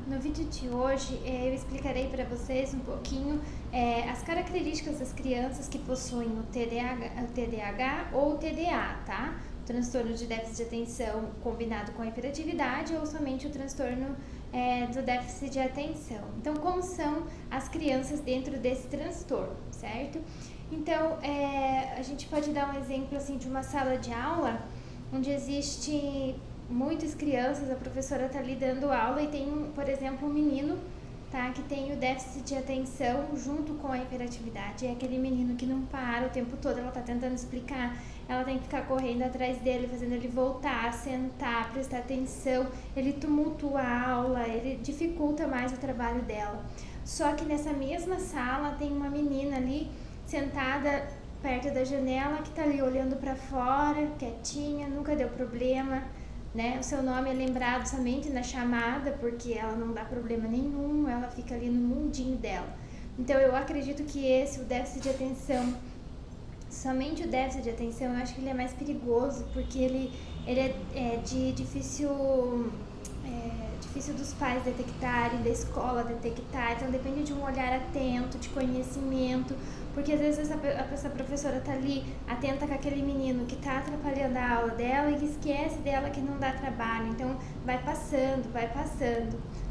No vídeo de hoje eu explicarei para vocês um pouquinho as características das crianças que possuem o TDAH ou o TDA, tá? O transtorno de déficit de atenção combinado com a hiperatividade ou somente o transtorno do déficit de atenção. Então, como são as crianças dentro desse transtorno, certo? Então, a gente pode dar um exemplo assim de uma sala de aula onde existe muitas crianças, a professora está ali dando aula e tem, por exemplo, um menino, tá, que tem o déficit de atenção junto com a hiperatividade. É aquele menino que não para o tempo todo, ela está tentando explicar, ela tem que ficar correndo atrás dele, fazendo ele voltar, sentar, prestar atenção, ele tumultua a aula, ele dificulta mais o trabalho dela. Só que nessa mesma sala tem uma menina ali sentada perto da janela que está ali olhando para fora, quietinha, nunca deu problema, né? O seu nome é lembrado somente na chamada, porque ela não dá problema nenhum, ela fica ali no mundinho dela. Então eu acredito que o déficit de atenção, somente o déficit de atenção, eu acho que ele é mais perigoso, porque ele é de difícil dos pais detectarem, da escola detectar, então depende de um olhar atento, de conhecimento, porque às vezes essa professora tá ali atenta com aquele menino que tá atrapalhando a aula dela e esquece dela que não dá trabalho, então vai passando,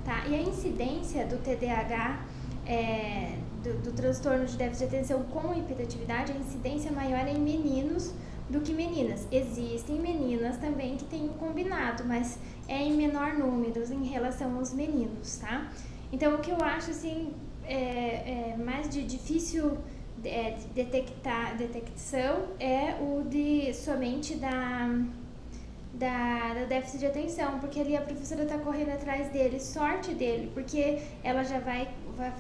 tá? E a incidência do TDAH, do transtorno de déficit de atenção com hiperatividade, a incidência maior é em meninos do que meninas. Existem meninas também que têm um combinado, mas é em menor número em relação aos meninos, tá? Então, o que eu acho, assim, mais de difícil detecção é o de somente da déficit de atenção, porque ali a professora está correndo atrás dele, sorte dele, porque ela já vai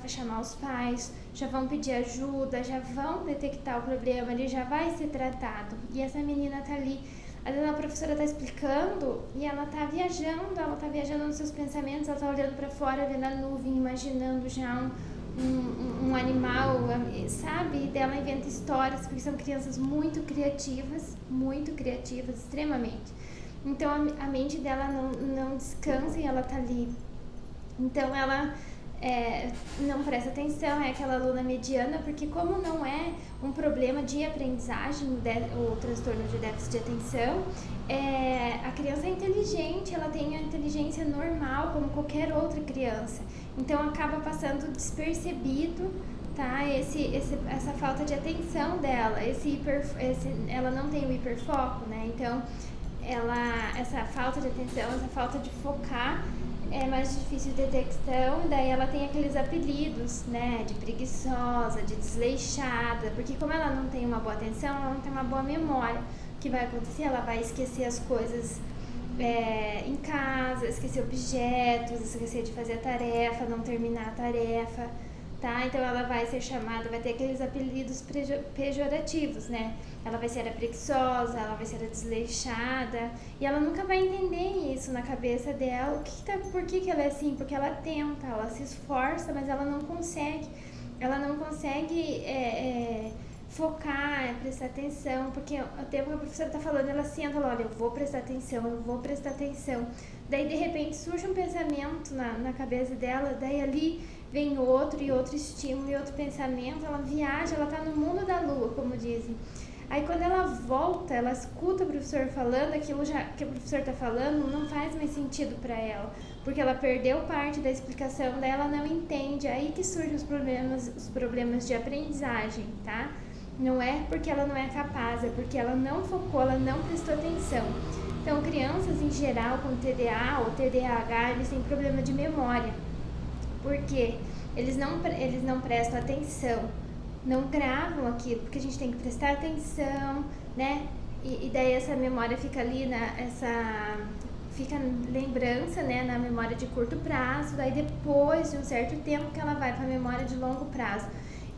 chamar os pais, já vão pedir ajuda, já vão detectar o problema, ele já vai ser tratado. E essa menina tá ali, às vezes a professora tá explicando e ela tá viajando nos seus pensamentos, ela tá olhando para fora, vendo a nuvem, imaginando já um animal, sabe? E dela inventa histórias, porque são crianças muito criativas, extremamente. Então a mente dela não descansa e ela tá ali. Então ela não presta atenção, é aquela aluna mediana, porque como não é um problema de aprendizagem, o transtorno de déficit de atenção, a criança é inteligente, ela tem a inteligência normal como qualquer outra criança, então acaba passando despercebido, tá? Essa falta de atenção dela, ela não tem o hiperfoco, né? Então essa falta de atenção, essa falta de focar é mais difícil de detecção, daí ela tem aqueles apelidos, né, de preguiçosa, de desleixada, porque como ela não tem uma boa atenção, ela não tem uma boa memória. O que vai acontecer? Ela vai esquecer as coisas em casa, esquecer objetos, esquecer de fazer a tarefa, não terminar a tarefa, tá? Então ela vai ser chamada, vai ter aqueles apelidos pejorativos, né? Ela vai ser a preguiçosa, ela vai ser a desleixada, e ela nunca vai entender isso na cabeça dela. Por que ela é assim? Porque ela tenta, ela se esforça, mas ela não consegue focar, prestar atenção, porque o tempo que a professora está falando, ela senta, olha, eu vou prestar atenção. Daí, de repente, surge um pensamento na cabeça dela, daí ali vem outro estímulo e outro pensamento, ela viaja, ela está no mundo da lua, como dizem. Aí quando ela volta, ela escuta o professor falando, aquilo que o professor está falando não faz mais sentido para ela, porque ela perdeu parte da explicação, daí ela não entende, aí que surgem os problemas de aprendizagem, tá? Não é porque ela não é capaz, é porque ela não focou, ela não prestou atenção. Então, crianças em geral com TDA ou TDAH, eles têm problema de memória, porque eles não prestam atenção, não gravam aquilo, porque a gente tem que prestar atenção, né? E daí essa memória fica ali, fica lembrança, né, na memória de curto prazo, daí depois de um certo tempo que ela vai para a memória de longo prazo.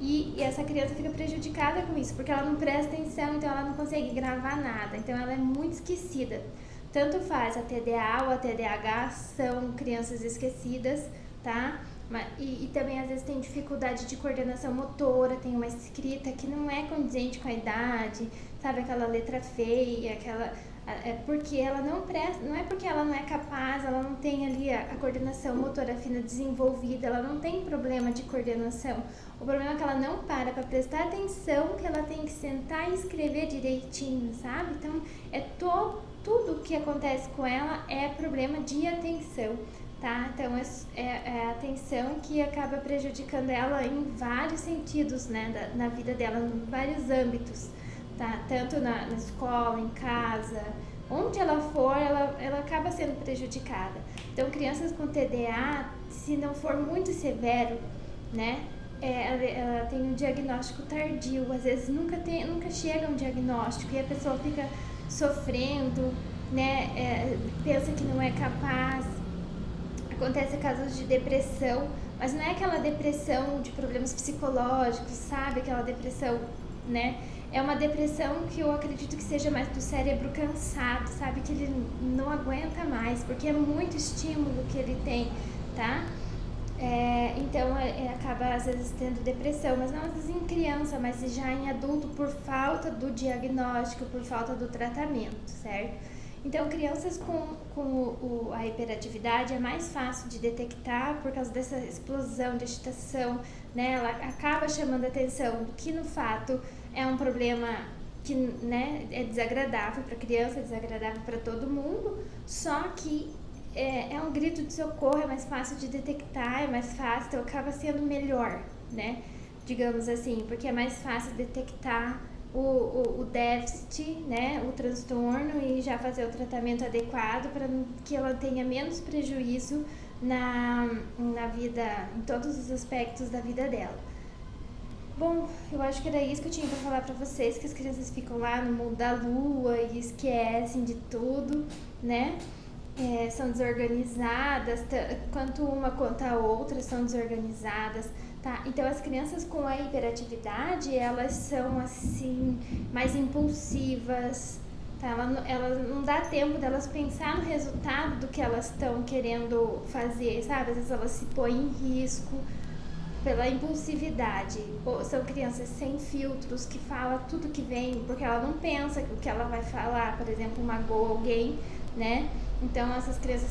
E essa criança fica prejudicada com isso, porque ela não presta atenção, então ela não consegue gravar nada, então ela é muito esquecida. Tanto faz a TDA ou a TDAH, são crianças esquecidas, tá? E também às vezes tem dificuldade de coordenação motora, tem uma escrita que não é condizente com a idade, sabe, aquela letra feia, É porque ela não presta, não é porque ela não é capaz, ela não tem ali a coordenação motora fina desenvolvida, ela não tem problema de coordenação. O problema é que ela não para prestar atenção, que ela tem que sentar e escrever direitinho, sabe? Então, tudo que acontece com ela é problema de atenção, tá? Então, é a atenção que acaba prejudicando ela em vários sentidos, né? Na vida dela, em vários âmbitos. Tá? Tanto na escola, em casa, onde ela for, ela acaba sendo prejudicada. Então, crianças com TDA, se não for muito severo, né, ela tem um diagnóstico tardio, às vezes nunca chega um diagnóstico e a pessoa fica sofrendo, né, pensa que não é capaz. Acontece casos de depressão, mas não é aquela depressão de problemas psicológicos, sabe? Aquela depressão, né? É uma depressão que eu acredito que seja mais do cérebro cansado, sabe? Que ele não aguenta mais, porque é muito estímulo que ele tem, tá? Então, acaba às vezes tendo depressão, mas não às vezes em criança, mas já em adulto por falta do diagnóstico, por falta do tratamento, certo? Então, crianças com a hiperatividade é mais fácil de detectar por causa dessa explosão de agitação, né? Ela acaba chamando a atenção do que no fato é um problema que, né, é desagradável para a criança, é desagradável para todo mundo, só que é um grito de socorro, é mais fácil de detectar, é mais fácil, então acaba sendo melhor, né? Digamos assim, porque é mais fácil detectar o déficit, né, o transtorno e já fazer o tratamento adequado para que ela tenha menos prejuízo na vida, em todos os aspectos da vida dela. Bom, eu acho que era isso que eu tinha para falar para vocês, que as crianças ficam lá no mundo da lua e esquecem de tudo, né? São desorganizadas, tanto uma quanto a outra são desorganizadas, tá? Então, as crianças com a hiperatividade, elas são, assim, mais impulsivas, tá? Ela não dá tempo delas pensar no resultado do que elas estão querendo fazer, sabe? Às vezes elas se põem em risco pela impulsividade. Ou são crianças sem filtros, que falam tudo que vem, porque ela não pensa o que ela vai falar, por exemplo, magoa alguém, né? Então, essas crianças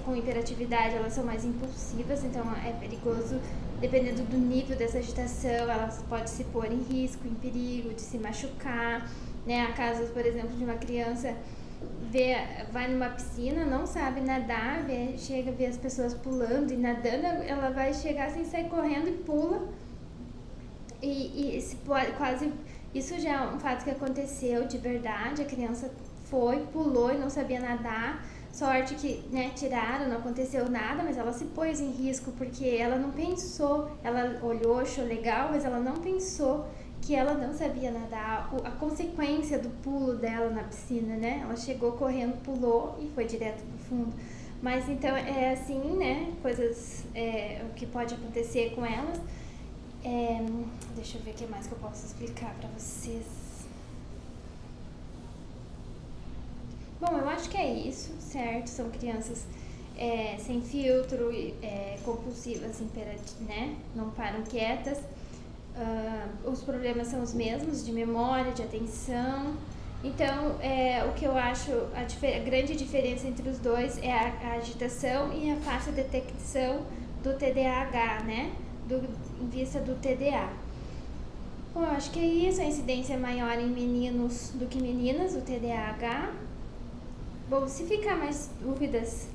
com hiperatividade, elas são mais impulsivas, então é perigoso, dependendo do nível dessa agitação, elas podem se pôr em risco, em perigo de se machucar, né? Há casos, por exemplo, de uma criança vai numa piscina, não sabe nadar, chega a ver as pessoas pulando e nadando, ela vai chegar sem sair correndo e pula, e se pode, quase, isso já é um fato que aconteceu de verdade, a criança pulou e não sabia nadar, sorte que, né, tiraram, não aconteceu nada, mas ela se pôs em risco porque ela não pensou, ela olhou, achou legal, mas ela não pensou que ela não sabia nadar, a consequência do pulo dela na piscina, né, ela chegou correndo, pulou e foi direto pro fundo, mas então é assim, né, coisas, o que pode acontecer com elas, deixa eu ver o que mais que eu posso explicar pra vocês. Bom, eu acho que é isso, certo? São crianças sem filtro, compulsivas, né? Não param quietas. Os problemas são os mesmos, de memória, de atenção. Então, o que eu acho, a grande diferença entre os dois é a agitação e a fácil detecção do TDAH, né? Em vista do TDA. Bom, eu acho que é isso, a incidência é maior em meninos do que meninas, o TDAH. Bom, se ficar mais dúvidas,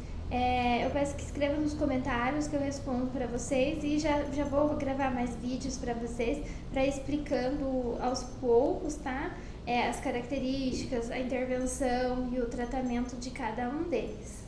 eu peço que escrevam nos comentários que eu respondo para vocês e já vou gravar mais vídeos para vocês, para explicando aos poucos, tá? As características, a intervenção e o tratamento de cada um deles.